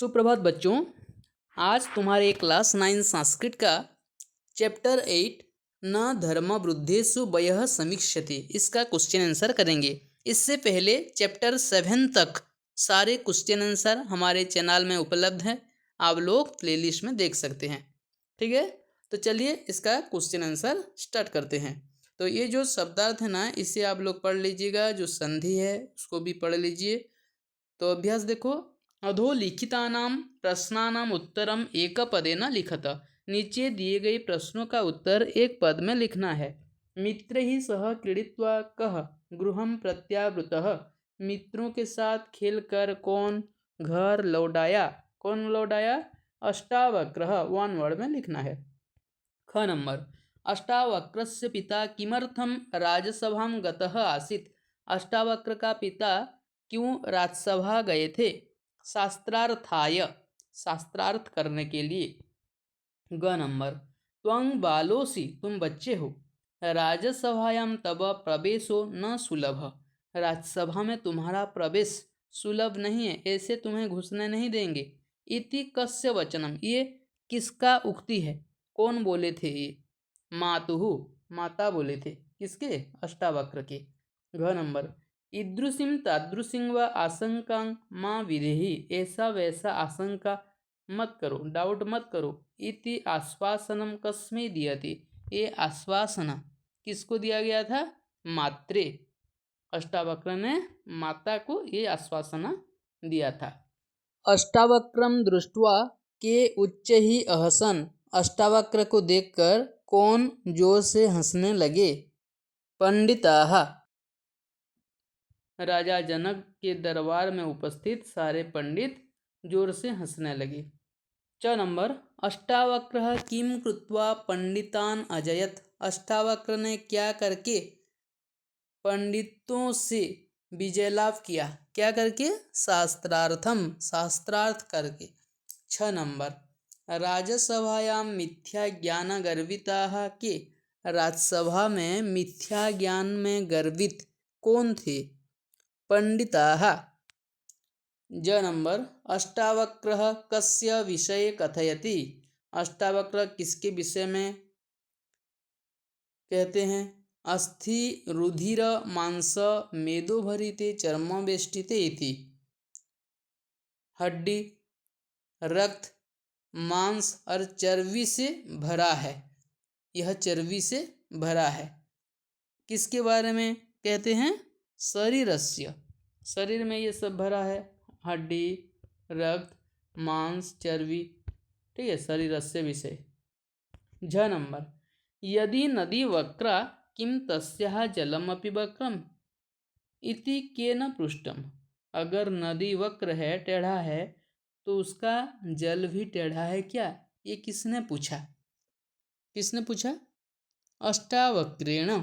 सुप्रभात बच्चों। आज तुम्हारे क्लास 9 संस्कृत का चैप्टर 8 न धर्म वृद्धेषु वयः समीक्ष्यते इसका क्वेश्चन आंसर करेंगे। इससे पहले चैप्टर 7 तक सारे क्वेश्चन आंसर हमारे चैनल में उपलब्ध हैं, आप लोग प्लेलिस्ट में देख सकते हैं। ठीक है, तो चलिए इसका क्वेश्चन आंसर स्टार्ट करते हैं। तो ये जो शब्दार्थ है ना, इसे आप लोग पढ़ लीजिएगा, जो संधि है उसको भी पढ़ लीजिए। तो अभ्यास देखो, अधोलिखितानां प्रश्नानाम् उत्तरम एकपदेन लिखत। नीचे दिए गए प्रश्नों का उत्तर एक पद में लिखना है। मित्रैः सह क्रीडित्वा कः गृहं प्रत्यावृतः। मित्रों के साथ खेलकर कौन घर लौटाया? कौन लौटाया? अष्टावक्रः, वन वर्ड में लिखना है। ख नंबर, अष्टावक्रस्य पिता किमर्थम राजसभां गतः आसीत्? अष्टावक्र का पिता क्यों राजसभा गए थे? शास्त्रार्थाय, शास्त्रार्थ करने के लिए। ग नंबर, त्वं बालोसि, तुम बच्चे हो। राजसभायां तब प्रवेशो न सुलभ। राजसभा में तुम्हारा प्रवेश सुलभ नहीं है, ऐसे तुम्हें घुसने नहीं देंगे। इति कस्य वचनम, ये किसका उक्ति है? कौन बोले थे ये? मातुः, माता बोले थे। किसके? अष्टावक्र के। घ नंबर, ईदृशीं तादृशीं व आशंकां माँ विधेहि। ऐसा वैसा आशंका मत करो, डाउट मत करो। इति आश्वासनम कस्मै दीयते, ये आश्वासन किसको दिया गया था? मात्रे। अष्टावक्र ने माता को ये आश्वासन दिया था। अष्टावक्रम दृष्ट्वा के उच्चैः अहसन। अष्टावक्र को देखकर कौन जोर से हंसने लगे? पंडिताः, राजा जनक के दरबार में उपस्थित सारे पंडित जोर से हंसने लगे। च नंबर, अष्टावक्रः किं कृत्वा पंडितान अजयत। अष्टावक्र ने क्या करके पंडितों से विजय लाभ किया? क्या करके? शास्त्रार्थम, शास्त्रार्थ करके। छ नंबर, राजसभायां मिथ्या ज्ञान गर्विताः के। राजसभा में मिथ्या ज्ञान में गर्वित कौन थे? पंडिताः। ज नंबर, अष्टावक्रः कस्य विषये कथयति। अष्टावक्र किसके विषय में कहते हैं? अस्थि रुधिर मांस मेदो भरिते चर्म वेष्टिते इति। हड्डी, रक्त, मांस और चर्बी से भरा है। यह चर्बी से भरा है। किसके बारे में कहते हैं? शरीरस्य, शरीर में ये सब भरा है। हड्डी, रक्त, मांस, चर्बी। ठीक है, शरीरस्य विषय। झ नंबर, यदि नदी वक्रा किम तस्याः जलमपि वक्रम इति केन पृष्टम। अगर नदी वक्र है, टेढ़ा है, तो उसका जल भी टेढ़ा है क्या? ये किसने पूछा? किसने पूछा? अष्टावक्रेण।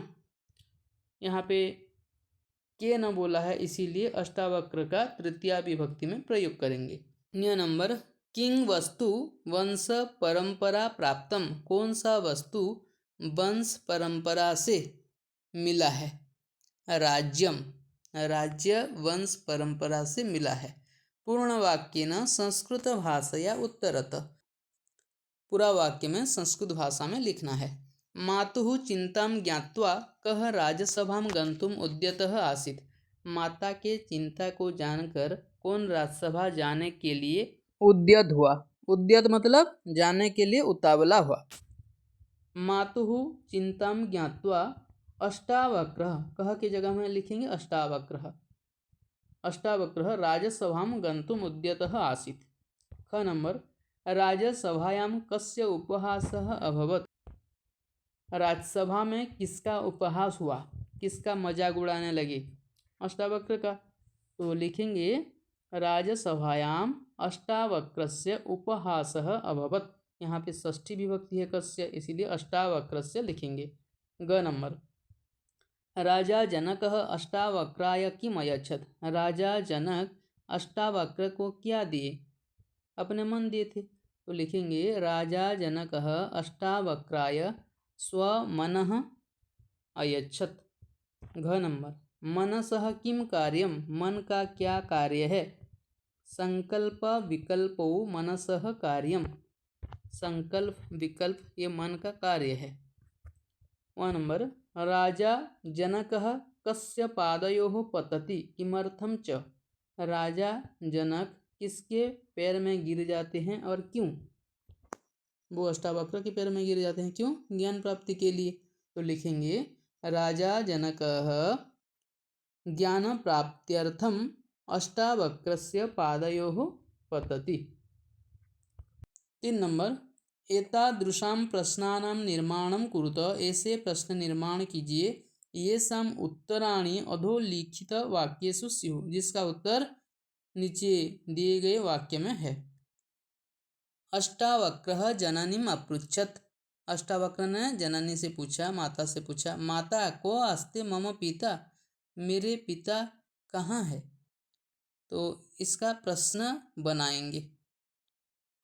यहाँ पे के न बोला है, इसीलिए अष्टावक्र का तृतीया विभक्ति में प्रयोग करेंगे। न्य नंबर, किंग वस्तु वंश परंपरा प्राप्तम। कौन सा वस्तु वंश परंपरा से मिला है? राज्यम, राज्य वंश परंपरा से मिला है। पूर्ण वाक्य न संस्कृत भाषया उत्तरतः। पूरा वाक्य में संस्कृत भाषा में लिखना है। मातुः चिंतां ज्ञात्वा कः राजसभां गन्तुम् उद्यतः आसीत्। माता के चिंता को जानकर कौन राजसभा जाने के लिए उद्यत हुआ? उद्यत मतलब जाने के लिए उतावला हुआ। मातुः चिंतां ज्ञात्वा अष्टावक्रः, कह की जगह में लिखेंगे अष्टावक्रः। अष्टावक्रः राजसभां गन्तुम् उद्यतः आसीत्। ख नंबर, राजसभायां कस्य उपहासः अभवत्। राजसभा में किसका उपहास हुआ? किसका मजाक उड़ाने लगे? अष्टावक्र का। तो लिखेंगे राजसभायां अष्टावक्रस्य उपहासः अभवत्। यहाँ पे षष्ठी विभक्ति है कस्य, इसीलिए अष्टावक्रस्य लिखेंगे। ग नंबर, राजा जनकः अष्टावक्राय किम अयच्छत्। राजा जनक अष्टावक्र को क्या दिए? अपने मन दिए थे। तो लिखेंगे राजा जनकः अष्टावक्राय स्वमनः अयच्छत्। घ नंबर, मनसः किम कार्यम। मन का क्या कार्य है? संकल्प विकल्पो मनसः कार्यम। संकल्प विकल्प ये मन का कार्य है। 1 नंबर, राजा जनकः कस्य पादयोः पतति किमर्थम च। राजा जनक किसके पैर में गिर जाते हैं और क्यों। वो अष्टावक्र के पैर में गिर जाते हैं क्यों, ज्ञान प्राप्ति के लिए। तो लिखेंगे राजा जनकः ज्ञान प्राप्त्यर्थम अष्टावक्रस्य पादयोः पतति। 3 नंबर, एतादृशां प्रश्नानां निर्माणं कुरुत। ऐसे प्रश्न निर्माण कीजिए येषाम् उत्तराणि अधोलिखित वाक्येषु स्युः, जिसका उत्तर नीचे दिए गए वाक्य में है। अष्टावक्रः जननीम् अपृच्छत्। अष्टावक्र ने जननी से पूछा, माता से पूछा, माता को अस्ति मम पिता, मेरे पिता कहाँ है। तो इसका प्रश्न बनाएंगे।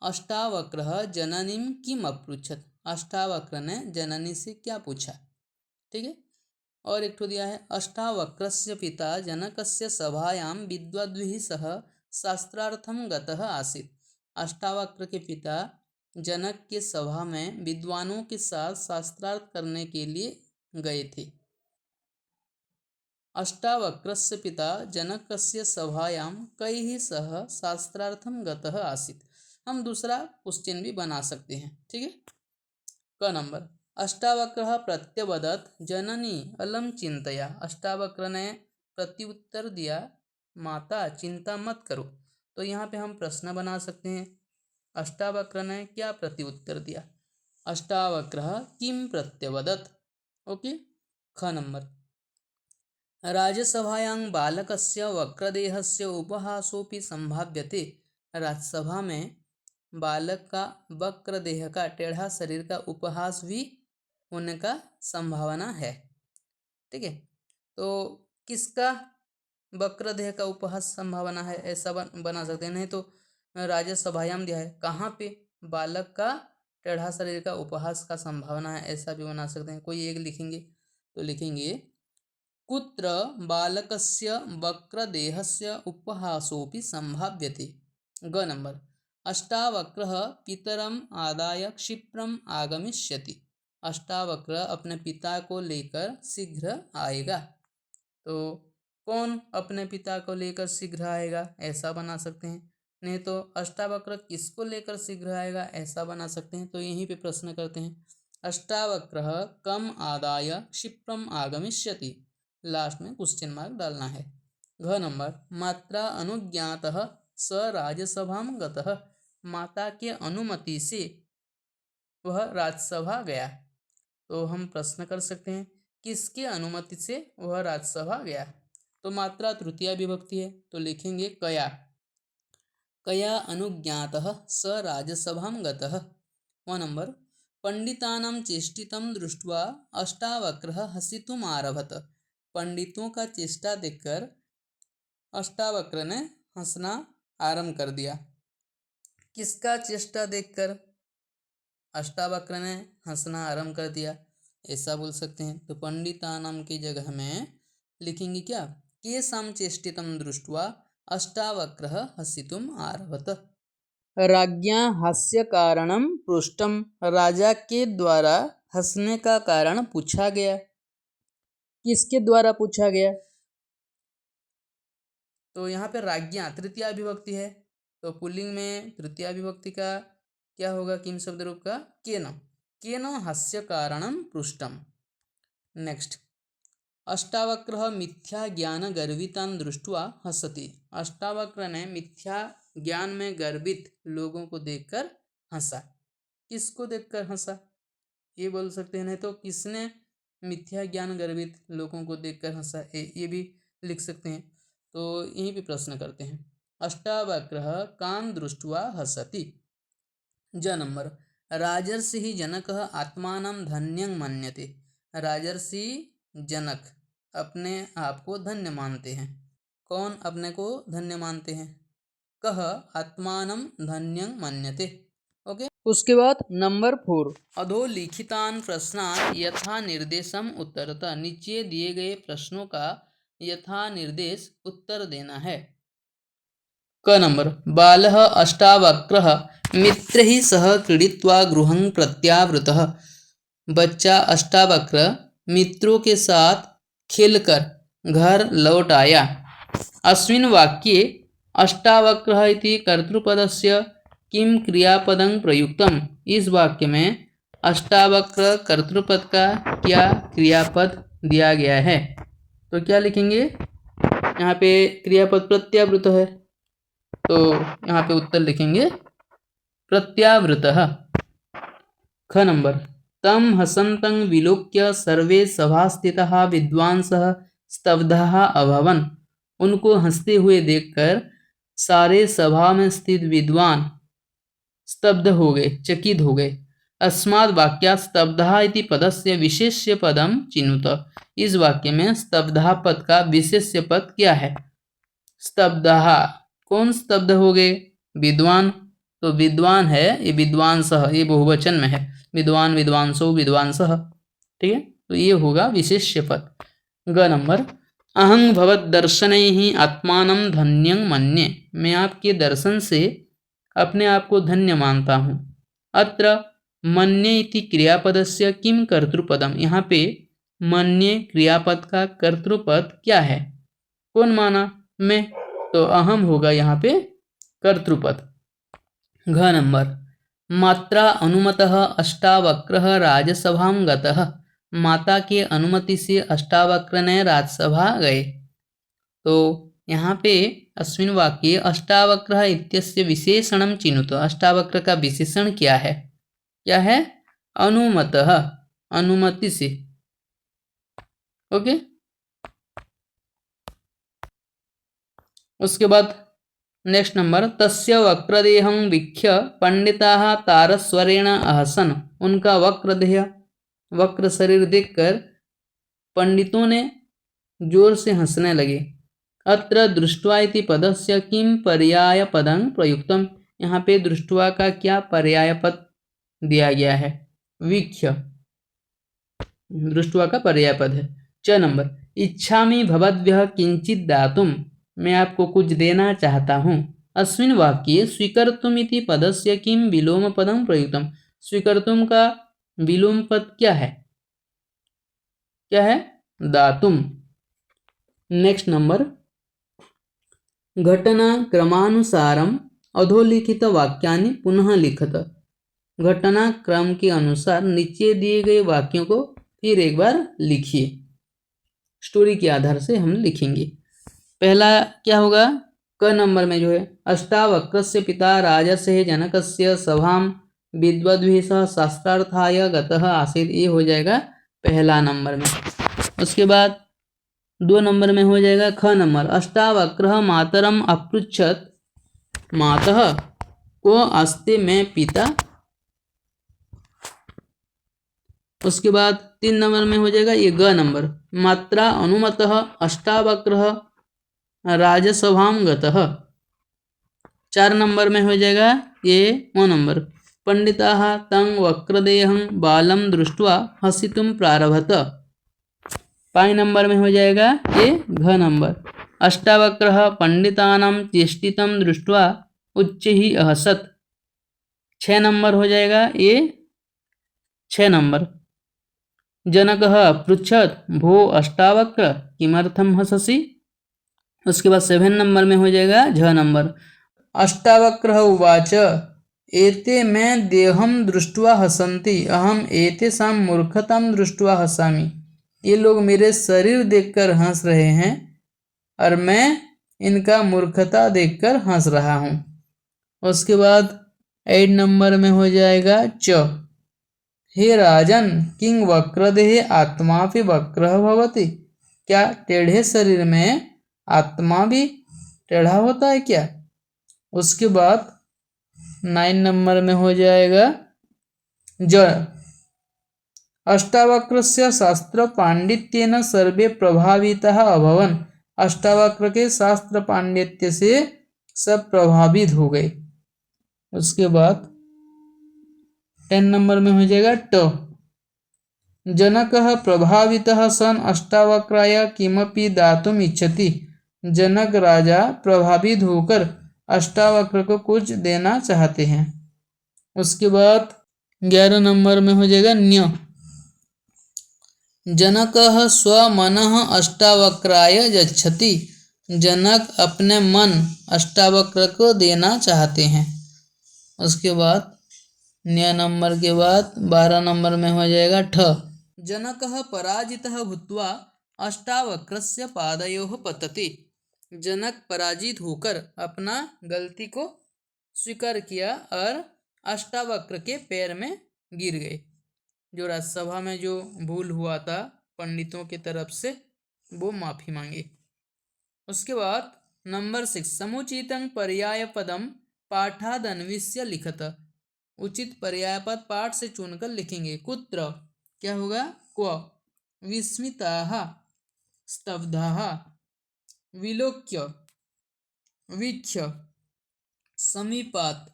अष्टावक्रः जननीं किम अपृच्छत्। अष्टावक्र ने जननी से क्या पूछा। ठीक है। और एक तो दिया है, अष्टावक्रस्य पिता जनकस्य सभायां विद्वद्भिः सह शास्त्रार्थं गतः आसीत्। अष्टावक्र के पिता जनक के सभा में विद्वानों के साथ शास्त्रार्थ करने के लिए गए थे। अष्टावक्रस्य पिता जनकस्य सभायां कैः सह शास्त्रार्थं गतः आसीत्। हम दूसरा क्वेश्चन भी बना सकते हैं। ठीक है। क नंबर, अष्टावक्रः प्रत्यवदत् जननी अलम चिंतया। अष्टावक्र ने प्रत्युत्तर दिया, माता चिंता मत करो। तो यहाँ पे हम प्रश्न बना सकते हैं। अष्टावक्र ने क्या प्रत्युत्तर दिया। अष्टावक्रः किम प्रत्यवदत्। ओके। ख नंबर, राज्यसभायां बालकस्य वक्रदेहस्य उपहासोपि संभाव्यते। राज्यसभा में बालक का वक्र देह का, टेढ़ा शरीर का उपहास भी होने का संभावना है। ठीक है। तो किसका वक्र देह का उपहास संभावना है, ऐसा बना सकते हैं। नहीं तो राज्यसभायाम दिया है, कहाँ पे बालक का टेढ़ा शरीर का उपहास का संभावना है, ऐसा भी बना सकते हैं। कोई एक लिखेंगे। तो लिखेंगे कुत्र बालकस्य वक्रदेहस्य उपहासोपि संभाव्यते। ग नंबर, अष्टावक्रः पितरम् आदाय क्षिप्रम् आगमिष्यति। अष्टावक्र अपने पिता को लेकर शीघ्र आएगा। तो कौन अपने पिता को लेकर शीघ्र आएगा, ऐसा बना सकते हैं। नहीं तो अष्टावक्र किसको लेकर शीघ्र आएगा, ऐसा बना सकते हैं। तो यहीं पे प्रश्न करते हैं, अष्टावक्रः कम आदाय क्षिप्रम आगमिष्यति। लास्ट में क्वेश्चन मार्क डालना है। घ नंबर, मात्रा अनुज्ञातः स राज्यसभां गतः। माता के अनुमति से वह राज्यसभा गया। तो हम प्रश्न कर सकते हैं, किसके अनुमति से वह राज्यसभा गया। तो मात्रा तृतीया विभक्ति है। तो लिखेंगे कया। कया अनुज्ञातः स राज्यसभां गतः। 1 नंबर, पंडितानां चेष्टितं दृष्ट्वा अष्टावक्रः हसितुम् आरभत। पंडितों का चेष्टा देखकर अष्टावक्र ने हंसना आरंभ कर दिया। किसका चेष्टा देखकर अष्टावक्र ने हंसना आरंभ कर दिया, ऐसा बोल सकते हैं। तो पंडितानाम की जगह में लिखेंगे क्या, केषां चेष्टितं दृष्ट्वा अष्टावक्रः हसितुम् आरभत। राज्ञा हास्य कारणं पृष्टम। राजा के द्वारा हंसने का कारण पूछा गया। किसके द्वारा पूछा गया। तो यहाँ पे राज्ञा तृतीया विभक्ति है। तो पुल्लिंग में तृतीया विभक्ति का क्या होगा, किम शब्द रूप का, केन। केन हास्य कारणं पृष्टम। नेक्स्ट, अष्टावक्रः मिथ्या ज्ञान गर्वितान् दृष्ट्वा हसति। अष्टावक्र ने मिथ्या ज्ञान में गर्वित लोगों को देखकर हंसा। किसको देखकर हंसा, ये बोल सकते हैं। नहीं तो किसने मिथ्या ज्ञान गर्वित लोगों को देखकर हंसा, ये भी लिख सकते हैं। तो यहीं पे प्रश्न करते हैं, अष्टावक्रः कान् दृष्ट्वा हसति। ज नंबर, राजर्षिः जनकः आत्मानं धन्यं मन्यते। राजर्षि जनक अपने आप को धन्य मानते हैं। कौन अपने को धन्य मानते हैं, कह आत्मानं धन्यं मन्यते। ओके। उसके बाद नंबर 4, अधोलिखितान् प्रश्नान् यथा निर्देशम उत्तरतः। नीचे दिए गए प्रश्नों का यथा निर्देश उत्तर देना है। क नंबर बालः अष्टावक्रः मित्रैः सह क्रीडित्वा गृहं प्रत्यावृतः। बच्चा अष्टावक्र मित्रों के साथ खेलकर घर लौट आया। अस्मिन् वाक्ये अष्टावक्रः इति कर्तृपदस्य किं क्रियापदं प्रयुक्तम्। इस वाक्य में अष्टावक्र कर्तृपद का क्या क्रियापद दिया गया है। तो क्या लिखेंगे, यहाँ पे क्रियापद प्रत्यावृत है, तो यहाँ पे उत्तर लिखेंगे प्रत्यावृतः। ख नंबर तम हसन्तं विलोक्य सर्वे सभास्थिताः विद्वांसः स्तब्धाः अभवन्। उनको हंसते हुए देखकर सारे सभा में स्थित विद्वान स्तब्ध हो गए, चकित हो गए। अस्माद् वाक्यात् स्तब्धः इति पदस्य विशेष्य पदं चिनुत। इस वाक्य में स्तब्धः पद का विशेष्य पद क्या है। स्तब्धः, कौन स्तब्ध हो गए, विद्वान, तो विद्वान है ये विद्वांसः, ये बहुवचन में है, विद्वान विद्वांसो विद्वांसः, ठीक है, तो ये होगा विशेष्य पद। ग नंबर अहं भवद्दर्शनैः आत्मानं धन्यं मन्ये। मैं आपके दर्शन से अपने आप को धन्य मानता हूँ। अत्र मन्ये इति क्रियापदस्य किम कर्तृपदम। यहाँ पे मन्ये क्रियापद का कर्तृपद क्या है, कौन माना, मैं, तो अहम होगा यहाँ पे कर्तृपद। घ नंबर मात्रा अनुमतः अष्टावक्रः राजसभां गतः। माता के अनुमति से अष्टावक्र ने राजसभा गए। तो यहाँ पे अस्मिन् वाक्ये अष्टावक्रः इत्यस्य विशेषणं चिनुत। अष्टावक्र का विशेषण क्या है, क्या है, अनुमतः, अनुमति से, ओके। उसके बाद नेक्स्ट नंबर तस्य वक्रदेहं वीक्ष्य पंडिताः तारस्वरेण अहसन्। उनका वक्रदेह, वक्र शरीर देखकर पंडितों ने जोर से हंसने लगे। अत्र दृष्ट्वा इति पदस्य किम पर्याय पदं प्रयुक्तम। यहाँ पे दृष्ट्वा का क्या पर्याय पद दिया गया है, वीक्ष्य, दृष्ट्वा का पर्याय पद है। च नंबर इच्छामि भवद्भ्यः किंचित् दातुम्। मैं आपको कुछ देना चाहता हूँ। अस्मिन् वाक्ये स्वीकर्तुम् इति पदस्य किम विलोम पदं प्रयुक्तम। स्वीकर्तुम का विलोम पद क्या है, क्या है, दातुम। नेक्स्ट नंबर घटना क्रमानुसारम अधोलिखित वाक्यानि पुनः लिखत। घटना क्रम के अनुसार नीचे दिए गए वाक्यों को फिर एक बार लिखिए। स्टोरी के आधार से हम लिखेंगे। पहला क्या होगा, क नंबर में जो है अष्टावक्रस्य पिता राजस्य जनकस्य सभां विद्वद्भिः सह शास्त्रार्थाय गतः आसीत्। ये हो जाएगा पहला नंबर में। उसके बाद 2 नंबर में हो जाएगा ख नंबर अष्टावक्रः मातरम अपृच्छत् मातः को अस्ति में पिता। उसके बाद 3 नंबर में हो जाएगा ये ग नंबर मात्रा अनुमतः अष्टावक्रः राजसभां गतः। 4 नंबर में हो जाएगा ये वो नंबर पंडिताः तं वक्रदेहं बालं दृष्ट्वा हसितुं प्रारभत। 5 नंबर में हो जाएगा ये घ नंबर अष्टावक्रः पंडितानां चेष्टितं दृष्ट्वा उच्चैः अहसत्। 6 नंबर हो जाएगा ये 6 नंबर जनकः पृच्छत् भो अष्टावक्र किमर्थं हससि। उसके बाद 7 नंबर में हो जाएगा झ नंबर अष्टावक्रः उवाच एते मे देहं दृष्ट्वा हसन्ति अहम एतेषां मूर्खतां दृष्ट्वा हसामि। ये लोग मेरे शरीर देखकर हंस रहे हैं और मैं इनका मूर्खता देखकर हंस रहा हूँ। उसके बाद 8 नंबर में हो जाएगा च हे राजन किंग वक्रदेहे आत्मा भी वक्रः भवति। क्या टेढ़े शरीर में आत्मा भी टेढ़ा होता है क्या। उसके बाद 9 नंबर में हो जाएगा ज अष्टावक्रस्य शास्त्र पांडित्येन सर्वे प्रभावितः अभवन्। अष्टावक्र के शास्त्र पांडित्य से सब प्रभावित हो गए। उसके बाद 10 नंबर में हो जाएगा ट जनकः प्रभावितः सन् अष्टावक्राय किमपि दातुम् इच्छति। जनक राजा प्रभावित होकर अष्टावक्र को कुछ देना चाहते हैं। उसके बाद 11 नंबर में हो जाएगा न्य। जनकः स्वमनः अष्टावक्राय यच्छति। जनक अपने मन अष्टावक्र को देना चाहते हैं। उसके बाद न्य नंबर के बाद 12 नंबर में हो जाएगा ठ। जनकः पराजितः भूत्वा अष्टावक्रस्य पादयोः पतति। जनक पराजित होकर अपना गलती को स्वीकार किया और अष्टावक्र के पैर में गिर गए। जो राज्यसभा में जो भूल हुआ था पंडितों की तरफ से, वो माफी मांगे। उसके बाद नंबर 6 समुचितं पर्यायपदं पाठादन्विष्य लिखत। उचित पर्यायपद पाठ से चुनकर लिखेंगे। कुत्र क्या होगा? क्व। विस्मिताः, स्तब्धाः, विलोक्य, वीक्ष्य, समीपात्,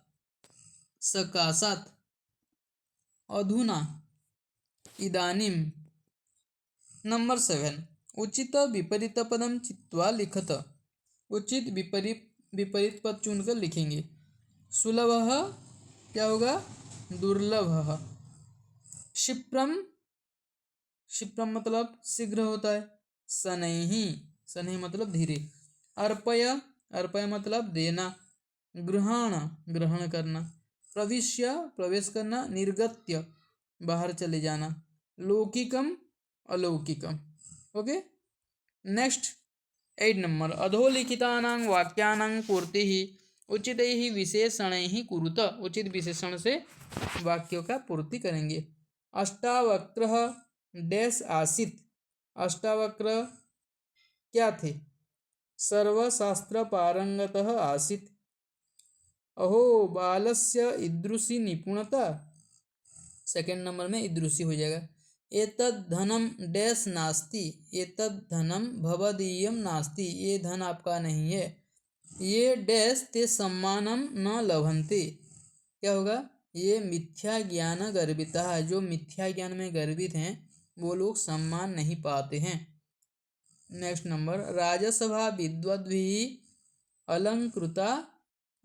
सकाशात्, अधुना, इदानीं। नंबर 7 उचित विपरीत पदम चित्वा लिखत। उचित विपरीत पद चुनकर लिखेंगे। सुलभः क्या होगा? दुर्लभः। क्षिप्रम, क्षिप्रम मतलब शीघ्र होता है। शनैः, शनैः मतलब धीरे। अर्पय, अर्पय मतलब देना। गृहाण, ग्रहण करना। प्रविश्य, प्रवेश करना। निर्गत्य, बाहर चले जाना। लौकिकम, अलौकिकम। ओके, नेक्स्ट 8 नंबर अधोलिखितानां वाक्यानां पूर्तिः उचितैः विशेषणैः कुरुत। उचित विशेषण से वाक्यों का पूर्ति करेंगे। अष्टावक्रः डैश आसीत्। अष्टावक्र क्या थे? सर्वशास्त्र पारंगतः आसीत्। अहो बालस्य ईदृशी निपुणता। सेकंड नंबर में ईदृशी हो जाएगा। एतद् धनम डैश नास्ति। एतद् धनम भवदीयम नास्ति। ये धन आपका नहीं है। ये डैश ते सम्मानम न लभन्ते। क्या होगा? ये मिथ्या ज्ञान गर्विता है। जो मिथ्या ज्ञान में गर्वित हैं वो लोग सम्मान नहीं पाते हैं। नेक्स्ट नंबर राजसभा विद्वद्भिः अलंकृता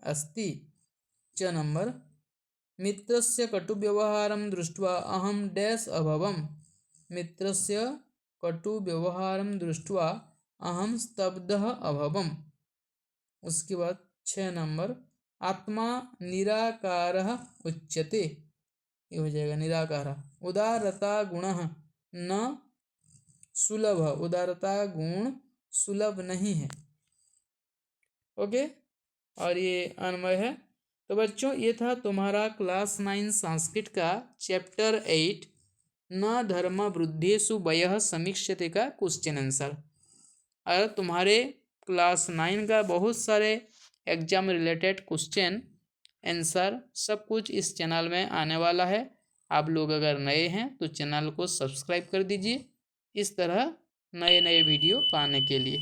अस्ति। च नंबर मित्रस्य कटुव्यवहारं दृष्ट्वा अहं डैश अभवम्। मित्रस्य कटुव्यवहारं दृष्ट्वा अहं स्तब्धः अभवम्। उसके बाद 6 नंबर आत्मा निराकारः उच्यते। ये हो जाएगा निराकारः। उदारता गुणः न सुलभ। उदारता गुण सुलभ नहीं है। ओके, और ये अन्वय है। तो बच्चों ये था तुम्हारा क्लास 9 संस्कृत का चैप्टर 8 न धर्म वृद्धेषु वयः समीक्ष्यते का क्वेश्चन आंसर। और तुम्हारे क्लास 9 का बहुत सारे एग्जाम रिलेटेड क्वेश्चन आंसर सब कुछ इस चैनल में आने वाला है। आप लोग अगर नए हैं तो चैनल को सब्सक्राइब कर दीजिए इस तरह नए नए वीडियो पाने के लिए।